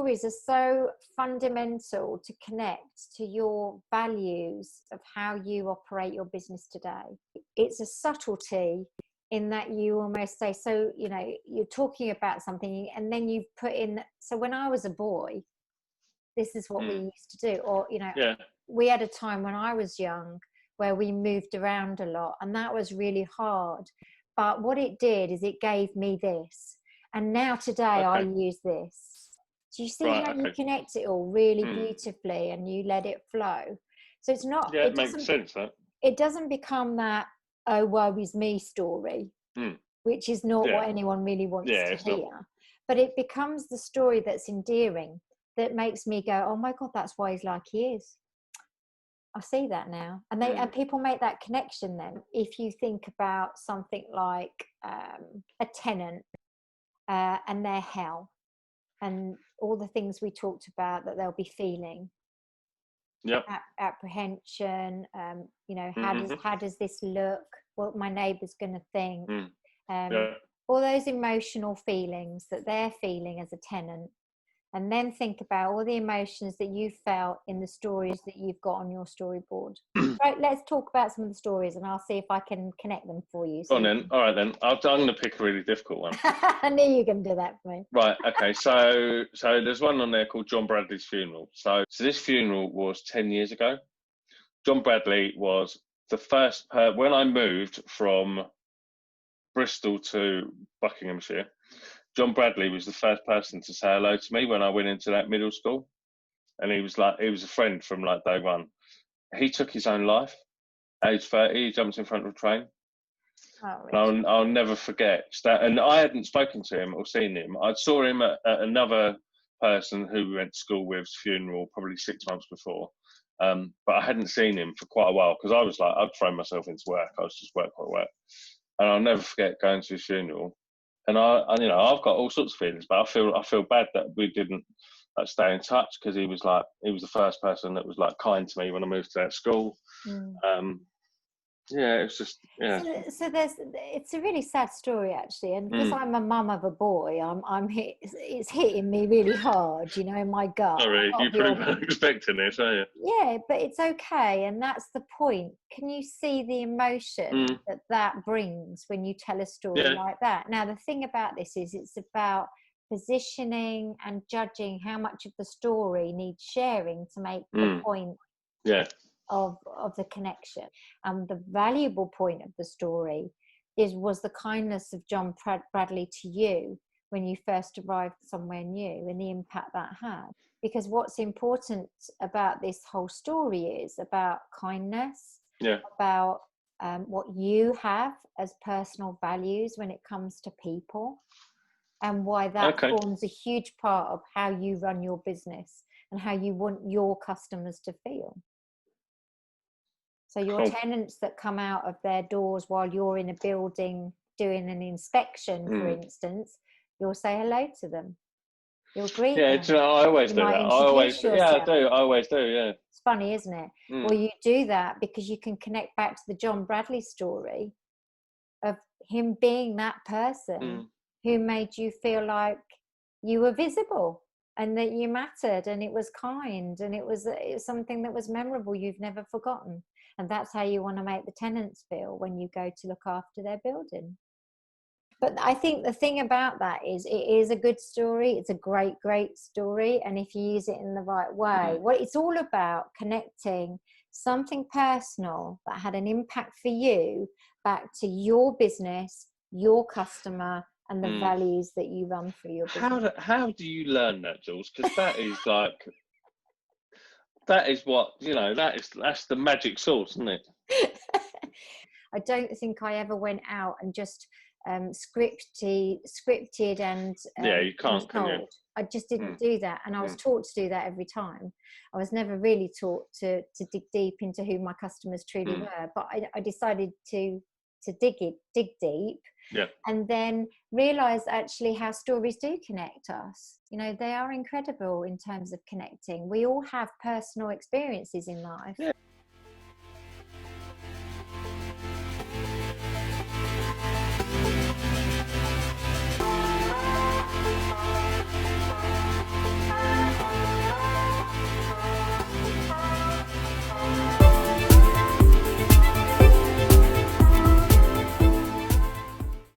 stories are so fundamental to connect to your values of how you operate your business today. It's a subtlety in that you almost say, so, you know, you're talking about something and then you've put in, so when I was a boy, this is what we used to do. Or, you know, we had a time when I was young where we moved around a lot, and that was really hard. But what it did is it gave me this. And now today I use this. Do you see how you connect it all really beautifully and you let it flow? So it's not, it makes sense, that. It doesn't become that, oh, woe is me story, which is not what anyone really wants to hear. Not. But it becomes the story that's endearing, that makes me go, oh my God, that's why he's like he is. I see that now. And and people make that connection then. If you think about something like a tenant and their hell and all the things we talked about that they'll be feeling. Apprehension, you know, how does this look? What my neighbour's going to think? All those emotional feelings that they're feeling as a tenant. And then think about all the emotions that you felt in the stories that you've got on your storyboard. Right, let's talk about some of the stories and I'll see if I can connect them for you. Go on then. All right then. I'm going to pick a really difficult one. I knew you were going to do that for me. Right, okay. So there's one on there called John Bradley's funeral. So this funeral was 10 years ago. John Bradley was the first, when I moved from Bristol to Buckinghamshire, John Bradley was the first person to say hello to me when I went into that middle school. And he was a friend from like day one. He took his own life, age 30, he jumped in front of a train. I'll never forget that. And I hadn't spoken to him or seen him. I saw him at another person who we went to school with's funeral probably 6 months before. But I hadn't seen him for quite a while because I was like, I'd thrown myself into work. I was just work. And I'll never forget going to his funeral. And you know, I've got all sorts of feelings, but I feel bad that we didn't stay in touch because he was the first person that was like kind to me when I moved to that school. Yeah, it's just So it's a really sad story actually, and because I'm a mum of a boy, it's hitting me really hard, you know, in my gut. Sorry, you probably weren't expecting this, are you? Yeah, but it's okay, and that's the point. Can you see the emotion that brings when you tell a story like that? Now, the thing about this is it's about positioning and judging how much of the story needs sharing to make the point. Of the connection. The valuable point of the story was the kindness of John Bradley to you when you first arrived somewhere new and the impact that had. Because what's important about this whole story is about kindness, about what you have as personal values when it comes to people, and why that forms a huge part of how you run your business and how you want your customers to feel. So your tenants that come out of their doors while you're in a building doing an inspection, for instance, you'll say hello to them. You'll greet them. Yeah, I always do that. I always do. Yeah. It's funny, isn't it? Well, you do that because you can connect back to the John Bradley story of him being that person who made you feel like you were visible and that you mattered, and it was kind, and it was something that was memorable you've never forgotten. And that's how you want to make the tenants feel when you go to look after their building. But I think the thing about that is it is a good story. It's a great, great story. And if you use it in the right way, well, it's all about connecting something personal that had an impact for you back to your business, your customer, and the values that you run for your business. How do you learn that, Jules? Because that is like... That is what, you know, that's the magic sauce, isn't it? I don't think I ever went out and just scripted and you can't, can you? I just didn't do that, and I was taught to do that every time. I was never really taught to dig deep into who my customers truly were, but I decided to dig deep, and then realize actually how stories do connect us. You know, they are incredible in terms of connecting. We all have personal experiences in life.